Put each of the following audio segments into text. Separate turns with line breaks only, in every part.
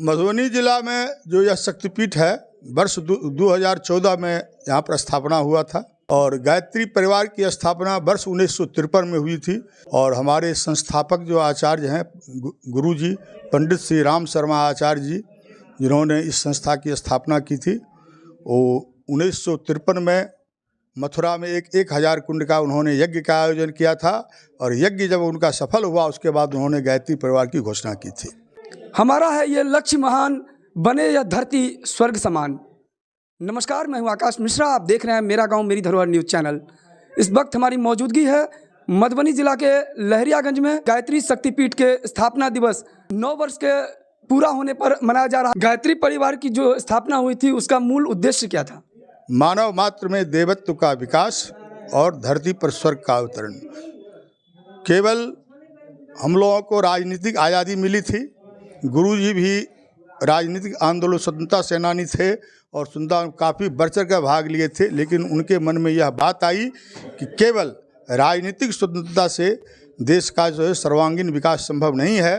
मधुबनी जिला में जो यह शक्तिपीठ है वर्ष 2014 में यहाँ पर स्थापना हुआ था और गायत्री परिवार की स्थापना वर्ष 1953 में हुई थी। और हमारे संस्थापक जो आचार्य हैं गुरु जी पंडित श्री राम शर्मा आचार्य जी, जिन्होंने इस संस्था की स्थापना की थी, वो 1953 में मथुरा में 1000 कुंड का उन्होंने यज्ञ का आयोजन किया था और यज्ञ जब उनका सफल हुआ उसके बाद उन्होंने गायत्री परिवार की घोषणा की थी।
हमारा है ये लक्ष्य महान, बने या धरती स्वर्ग समान। नमस्कार, मैं हूँ आकाश मिश्रा, आप देख रहे हैं मेरा गांव मेरी धरोहर न्यूज़ चैनल। इस वक्त हमारी मौजूदगी है मधुबनी जिला के लहरियागंज में। गायत्री शक्तिपीठ के स्थापना दिवस 9 वर्ष के पूरा होने पर मनाया जा रहा है। गायत्री परिवार की जो स्थापना हुई थी उसका मूल उद्देश्य क्या था?
मानव मात्र में देवत्व का विकास और धरती पर स्वर्ग का अवतरण। केवल हम लोगों को राजनीतिक आज़ादी मिली थी, गुरुजी भी राजनीतिक आंदोलन स्वतंत्रता सेनानी थे और स्वतंत्रता में काफ़ी बढ़ चढ़ कर भाग लिए थे, लेकिन उनके मन में यह बात आई कि केवल राजनीतिक स्वतंत्रता से देश का जो है सर्वांगीण विकास संभव नहीं है।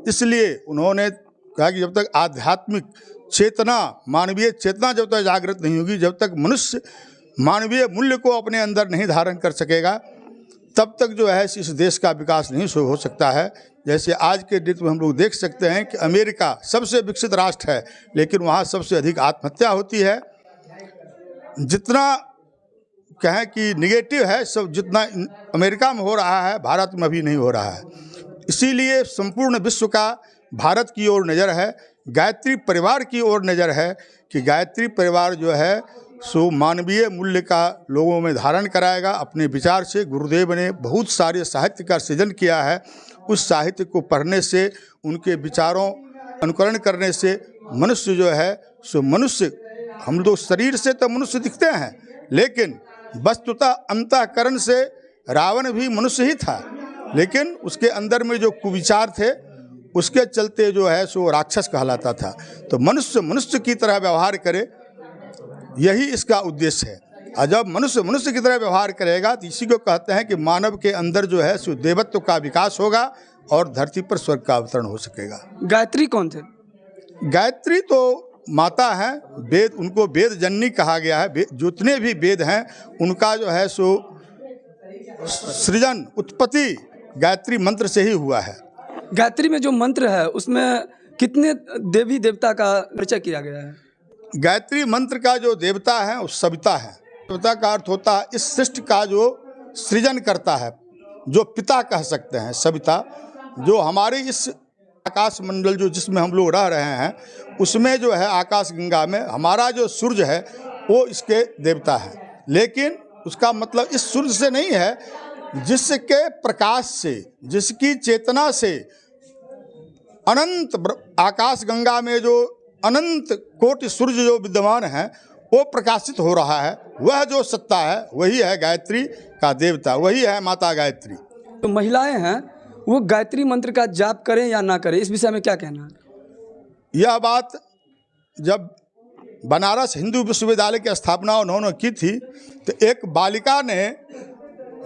इसलिए उन्होंने कहा कि जब तक आध्यात्मिक चेतना, मानवीय चेतना जब तक जागृत नहीं होगी, जब तक मनुष्य मानवीय मूल्य को अपने अंदर नहीं धारण कर सकेगा, तब तक जो है इस देश का विकास नहीं हो सकता है। जैसे आज के डेट में हम लोग देख सकते हैं कि अमेरिका सबसे विकसित राष्ट्र है, लेकिन वहाँ सबसे अधिक आत्महत्या होती है। जितना कहें कि निगेटिव है सब, जितना अमेरिका में हो रहा है भारत में अभी नहीं हो रहा है। इसीलिए संपूर्ण विश्व का भारत की ओर नज़र है, गायत्री परिवार की ओर नज़र है कि गायत्री परिवार जो है सो मानवीय मूल्य का लोगों में धारण कराएगा। अपने विचार से गुरुदेव ने बहुत सारे साहित्य का सृजन किया है। उस साहित्य को पढ़ने से, उनके विचारों अनुकरण करने से मनुष्य जो है सो मनुष्य, हम लोग शरीर से तो मनुष्य दिखते हैं, लेकिन वस्तुतः अंतःकरण से रावण भी मनुष्य ही था, लेकिन उसके अंदर में जो कुविचार थे उसके चलते जो है सो राक्षस कहलाता था। तो मनुष्य मनुष्य की तरह व्यवहार करे, यही इसका उद्देश्य है। और जब मनुष्य मनुष्य की तरह व्यवहार करेगा तो इसी को कहते हैं कि मानव के अंदर जो है सो देवत्व का विकास होगा और धरती पर स्वर्ग का अवतरण हो सकेगा।
गायत्री कौन थे?
गायत्री तो माता हैं, वेद, उनको वेद जननी कहा गया है। जितने भी वेद हैं उनका जो है सो सृजन, उत्पत्ति गायत्री मंत्र से ही हुआ है।
गायत्री में जो मंत्र है उसमें कितने देवी देवता का परिचय किया गया है?
गायत्री मंत्र का जो देवता है वो सविता है। सविता का अर्थ होता है इस सृष्टि का जो सृजन करता है, जो पिता कह सकते हैं। सविता जो हमारे इस आकाश मंडल जो जिसमें हम लोग रह रहे हैं उसमें जो है आकाश गंगा में हमारा जो सूर्य है वो इसके देवता है। लेकिन उसका मतलब इस सूर्य से नहीं है, जिसके प्रकाश से, जिसकी चेतना से अनंत आकाश गंगा में जो अनंत कोटि सूर्य जो विद्यमान है वो प्रकाशित हो रहा है, वह जो सत्ता है वही है गायत्री का देवता, वही है माता गायत्री।
तो महिलाएं हैं वो गायत्री मंत्र का जाप करें या ना करें, इस विषय में क्या कहना है?
यह बात जब बनारस हिंदू विश्वविद्यालय की स्थापना उन्होंने की थी तो एक बालिका ने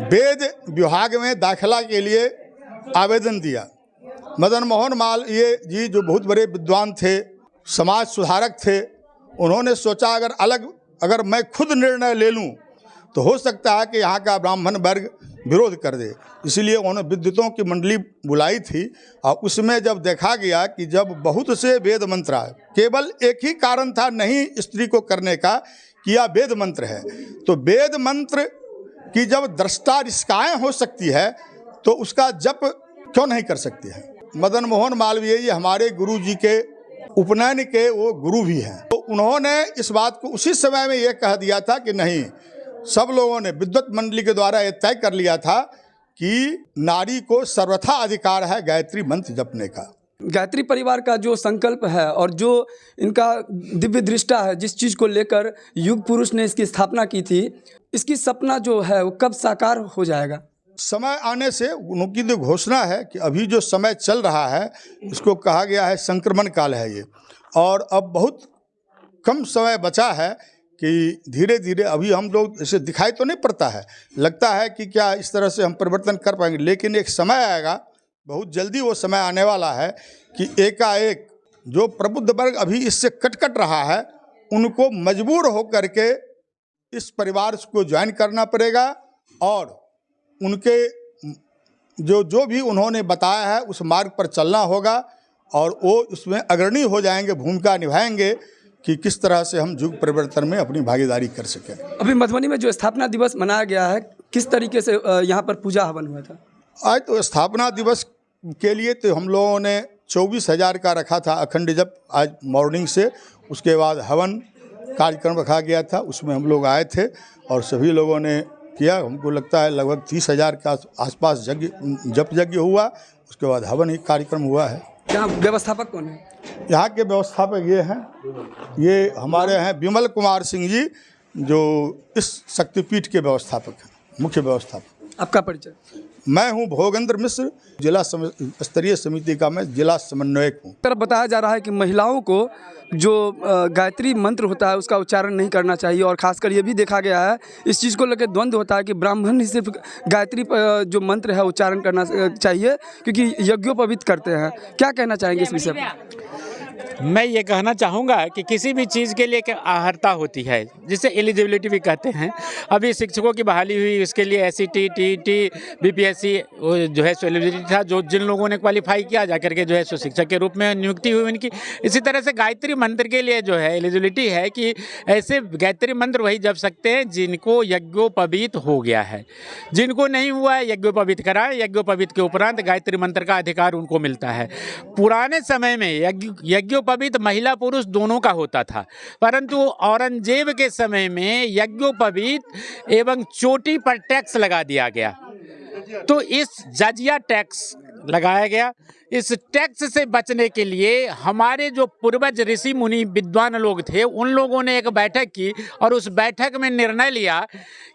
वेद विभाग में दाखिला के लिए आवेदन दिया। मदन मोहन मालवीय जी जो बहुत बड़े विद्वान थे, समाज सुधारक थे, उन्होंने सोचा अगर मैं खुद निर्णय ले लूं तो हो सकता है कि यहाँ का ब्राह्मण वर्ग विरोध कर दे। इसलिए उन्होंने विद्वतों की मंडली बुलाई थी और उसमें जब देखा गया कि जब बहुत से वेद मंत्र आए, केवल एक ही कारण था नहीं स्त्री को करने का कि यह वेद मंत्र है, तो वेद मंत्र की जब दृष्टा रिस्काएँ हो सकती है तो उसका जप क्यों नहीं कर सकती है। मदन मोहन मालवीय जी हमारे गुरु जी के उपनयन के वो गुरु भी हैं, तो उन्होंने इस बात को उसी समय में ये कह दिया था कि नहीं, सब लोगों ने विद्वत मंडली के द्वारा ये तय कर लिया था कि नारी को सर्वथा अधिकार है गायत्री मंत्र जपने का।
गायत्री परिवार का जो संकल्प है और जो इनका दिव्य दृष्टा है, जिस चीज़ को लेकर युग पुरुष ने इसकी स्थापना की थी, इसकी सपना जो है वो कब साकार हो जाएगा?
समय आने से उनकी जो घोषणा है कि अभी जो समय चल रहा है इसको कहा गया है संक्रमण काल है ये, और अब बहुत कम समय बचा है कि धीरे धीरे अभी हम लोग ऐसे दिखाई तो नहीं पड़ता है, लगता है कि क्या इस तरह से हम परिवर्तन कर पाएंगे, लेकिन एक समय आएगा बहुत जल्दी वो समय आने वाला है कि एकाएक जो प्रबुद्ध वर्ग अभी इससे कट रहा है, उनको मजबूर होकर के इस परिवार को ज्वाइन करना पड़ेगा और उनके जो भी उन्होंने बताया है उस मार्ग पर चलना होगा और वो उसमें अग्रणी हो जाएंगे, भूमिका निभाएंगे कि किस तरह से हम युग परिवर्तन में अपनी भागीदारी कर सकें।
अभी मधुबनी में जो स्थापना दिवस मनाया गया है, किस तरीके से यहाँ पर पूजा हवन हुआ था?
आज तो स्थापना दिवस के लिए तो हम लोगों ने 24,000 का रखा था अखंड जप आज मॉर्निंग से, उसके बाद हवन कार्यक्रम रखा गया था, उसमें हम लोग आए थे और सभी लोगों ने किया। हमको लगता है लगभग 30,000 के आसपास जप यज्ञ हुआ, उसके बाद हवन ही कार्यक्रम हुआ है।
यहाँ व्यवस्थापक कौन है?
यहाँ के व्यवस्थापक ये हैं, ये हमारे हैं विमल कुमार सिंह जी, जो इस शक्तिपीठ के व्यवस्थापक हैं, मुख्य व्यवस्थापक।
आपका परिचय?
मैं हूँ भोगेंद्र मिश्र, जिला स्तरीय समिति का मैं जिला समन्वयक हूँ।
तरफ बताया जा रहा है कि महिलाओं को जो गायत्री मंत्र होता है उसका उच्चारण नहीं करना चाहिए और खासकर ये भी देखा गया है, इस चीज़ को लेकर द्वंद्व होता है कि ब्राह्मण ही सिर्फ गायत्री जो मंत्र है उच्चारण करना चाहिए क्योंकि यज्ञोपवीत करते हैं। क्या कहना चाहेंगे इस विषय पर?
मैं ये कहना चाहूँगा कि किसी भी चीज़ के लिए एक अर्हता होती है, जिसे एलिजिबिलिटी भी कहते हैं। अभी शिक्षकों की बहाली हुई, उसके लिए SET, TET, BPSC जो है सो एलिजिबिलिटी था, जो जिन लोगों ने क्वालिफाई किया जा करके जो है सो शिक्षक के रूप में नियुक्ति हुई उनकी। इसी तरह से गायत्री मंत्र के लिए जो है एलिजिबिलिटी है कि ऐसे गायत्री मंत्र वही जप सकते हैं जिनको यज्ञोपवीत हो गया है। जिनको नहीं हुआ है यज्ञोपवीत कराएं, यज्ञोपवीत के उपरांत गायत्री मंत्र का अधिकार उनको मिलता है। पुराने समय में यज्ञोपवीत महिला पुरुष दोनों का होता था, परंतु औरंगजेब के समय में यज्ञोपवीत एवं चोटी पर टैक्स लगा दिया गया, तो इस जजिया टैक्स लगाया गया। इस टैक्स से बचने के लिए हमारे जो पूर्वज ऋषि मुनि विद्वान लोग थे, उन लोगों ने एक बैठक की और उस बैठक में निर्णय लिया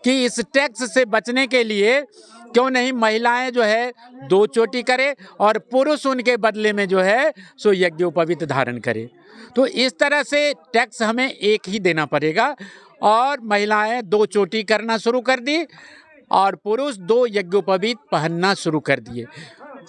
कि इस टैक्स से बचने के लिए क्यों नहीं महिलाएं जो है 2 चोटी करें और पुरुष उनके बदले में जो है सो यज्ञोपवीत धारण करें। तो इस तरह से टैक्स हमें एक ही देना पड़ेगा और महिलाएं 2 चोटी करना शुरू कर दी और पुरुष 2 यज्ञोपवीत पहनना शुरू कर दिए।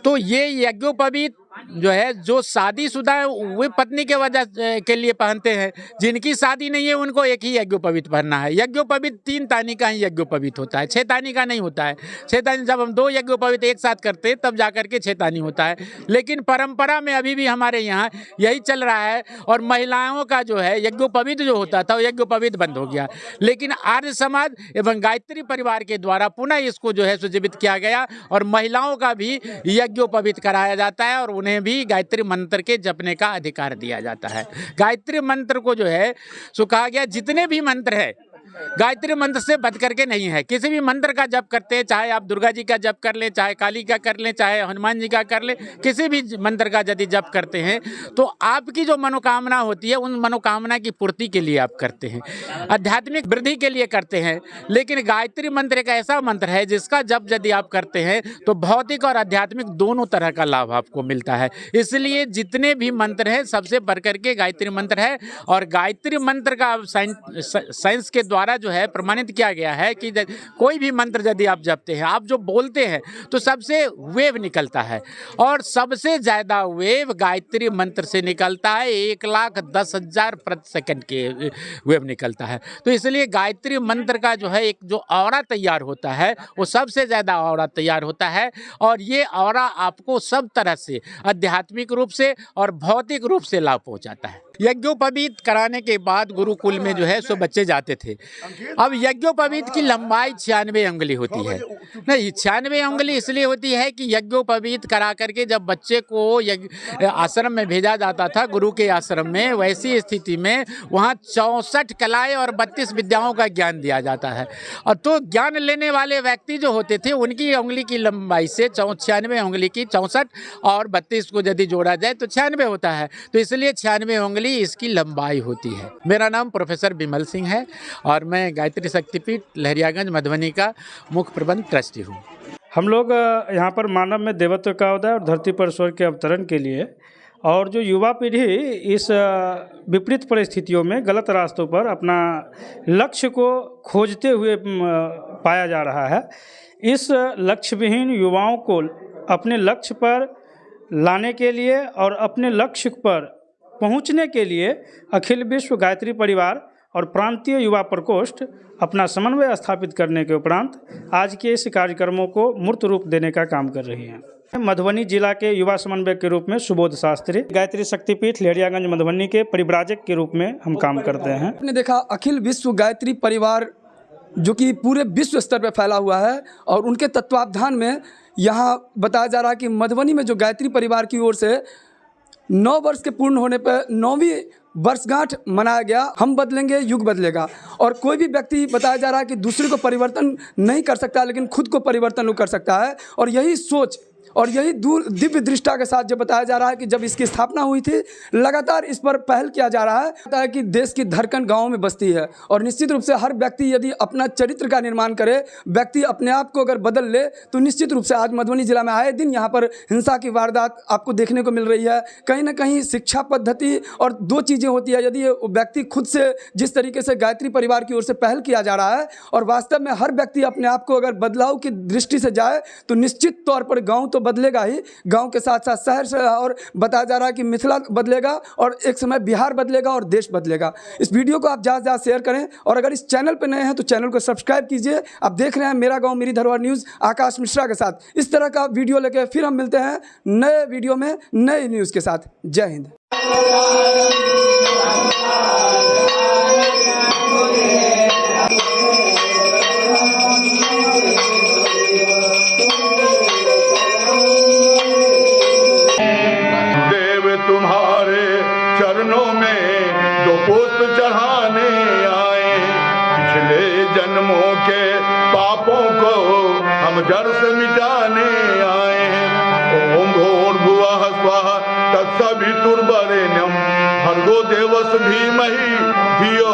तो ये यज्ञोपवीत जो है जो शादीशुदा है वे पत्नी के वजह के लिए पहनते हैं, जिनकी शादी नहीं है उनको एक ही यज्ञोपवीत पहनना है। यज्ञोपवीत 3 तानी का ही यज्ञोपवीत होता है, 6 तानी का नहीं होता है। 6 तानी जब हम 2 यज्ञोपवीत एक साथ करते हैं तब जाकर के 6 तानी होता है, लेकिन परंपरा में अभी भी हमारे यहाँ यही चल रहा है और महिलाओं का जो है यज्ञोपवीत जो होता था वो यज्ञोपवीत बंद हो गया। लेकिन आर्य समाज एवं गायत्री परिवार के द्वारा पुनः इसको जो है सुजीवित किया गया और महिलाओं का भी यज्ञोपवीत कराया जाता है और उन्हें भी गायत्री मंत्र के जपने का अधिकार दिया जाता है। गायत्री मंत्र को जो है सो कहा गया जितने भी मंत्र है गायत्री मंत्र से बच करके नहीं है। किसी भी मंत्र का जप करते हैं, चाहे आप दुर्गा जी का जप कर लें, चाहे काली का कर लें, चाहे हनुमान जी का कर लें, किसी भी मंत्र का यदि जप करते हैं तो आपकी जो मनोकामना होती है उन मनोकामना की पूर्ति के लिए आप करते हैं, आध्यात्मिक वृद्धि के लिए करते हैं। लेकिन गायत्री मंत्र एक ऐसा मंत्र है जिसका जप यदि आप करते हैं तो भौतिक और आध्यात्मिक दोनों तरह का लाभ आपको मिलता है। इसलिए जितने भी मंत्र हैं सबसे बढ़कर के गायत्री मंत्र है और गायत्री मंत्र का साइंस के द्वारा जो है प्रमाणित किया गया है कि कोई भी मंत्र यदि आप जपते हैं, आप जो बोलते हैं तो सबसे वेव निकलता है और सबसे ज्यादा वेव गायत्री मंत्र से निकलता है। 1,10,000 प्रति सेकंड के वेव निकलता है। तो इसलिए गायत्री मंत्र का जो है एक जो ऑरा तैयार होता है वो सबसे ज्यादा ऑरा तैयार होता है और ये ऑरा आपको सब तरह से आध्यात्मिक रूप से और भौतिक रूप से लाभ पहुंचाता है। यज्ञोपवीत कराने के बाद गुरुकुल में जो है सो बच्चे जाते थे। अब यज्ञोपवीत की लंबाई 96 अंगुली होती है। नहीं, 96 अंगुली इसलिए होती है कि यज्ञोपवीत करा करके जब बच्चे को आश्रम में भेजा जाता था, गुरु के आश्रम में, वैसी स्थिति में वहाँ 64 कलाएं और 32 विद्याओं का ज्ञान दिया जाता है। और तो ज्ञान लेने वाले व्यक्ति जो होते थे उनकी अंगुली की लंबाई से 96 अंगुली की 64 और 32 को यदि जोड़ा जाए तो 96 होता है। तो इसलिए 96 अंगुली इसकी लंबाई होती है। मेरा नाम प्रोफेसर विमल सिंह है और मैं गायत्री शक्तिपीठ लहरियागंज मधुबनी का मुख्य प्रबंध ट्रस्टी हूँ।
हम लोग यहाँ पर मानव में देवत्व का उदय और धरती पर स्वर्ग के अवतरण के लिए और जो युवा पीढ़ी इस विपरीत परिस्थितियों में गलत रास्तों पर अपना लक्ष्य को खोजते हुए पाया जा रहा है, इस लक्ष्य विहीन युवाओं को अपने लक्ष्य पर लाने के लिए और अपने लक्ष्य पर पहुंचने के लिए अखिल विश्व गायत्री परिवार और प्रांतीय युवा प्रकोष्ठ अपना समन्वय स्थापित करने के उपरांत आज के इस कार्यक्रमों को मूर्त रूप देने का काम कर रही हैं। मधुबनी जिला के युवा समन्वयक के रूप में सुबोध शास्त्री, गायत्री शक्तिपीठ लेहरियागंज मधुबनी के परिव्राजक के रूप में हम काम करते हैं।
आपने देखा अखिल विश्व गायत्री परिवार जो कि पूरे विश्व स्तर पर फैला हुआ है और उनके तत्वावधान में यहाँ बताया जा रहा है कि मधुबनी में जो गायत्री परिवार की ओर से 9 वर्ष के पूर्ण होने पर 9वीं वर्षगांठ मनाया गया। हम बदलेंगे युग बदलेगा। और कोई भी व्यक्ति बताया जा रहा है कि दूसरे को परिवर्तन नहीं कर सकता, लेकिन खुद को परिवर्तन कर सकता है। और यही सोच और यही दिव्य दृष्टा के साथ जो बताया जा रहा है कि जब इसकी स्थापना हुई थी, लगातार इस पर पहल किया जा रहा है। पता है कि देश की धड़कन गाँव में बसती है और निश्चित रूप से हर व्यक्ति यदि अपना चरित्र का निर्माण करे, व्यक्ति अपने आप को अगर बदल ले, तो निश्चित रूप से आज मधुबनी जिला में आए दिन यहाँ पर हिंसा की वारदात आपको देखने को मिल रही है। कहीं ना कहीं शिक्षा पद्धति और 2 चीज़ें होती है। यदि व्यक्ति खुद से जिस तरीके से गायत्री परिवार की ओर से पहल किया जा रहा है और वास्तव में हर व्यक्ति अपने आप को अगर बदलाव की दृष्टि से जाए, तो निश्चित तौर पर गाँव तो बदलेगा ही, गांव के साथ साथ शहर से, और बताया जा रहा है कि मिथिला बदलेगा और एक समय बिहार बदलेगा और देश बदलेगा। इस वीडियो को आप ज़्यादा से ज़्यादा शेयर करें और अगर इस चैनल पर नए हैं तो चैनल को सब्सक्राइब कीजिए। आप देख रहे हैं मेरा गांव मेरी धरोहर न्यूज़ आकाश मिश्रा के साथ। इस तरह का वीडियो लेके फिर हम मिलते हैं नए वीडियो में नए न्यूज़ के साथ। जय हिंद।
तुम्हारे चरणों में जो पुष्प चढ़ाने आए, पिछले जन्मों के पापों को हम जड़ से मिटाने आए। ओम भूर्भुवः स्वः तत्सवितुर्वरेण्यं भर्गो देवस्य धीमहि धियो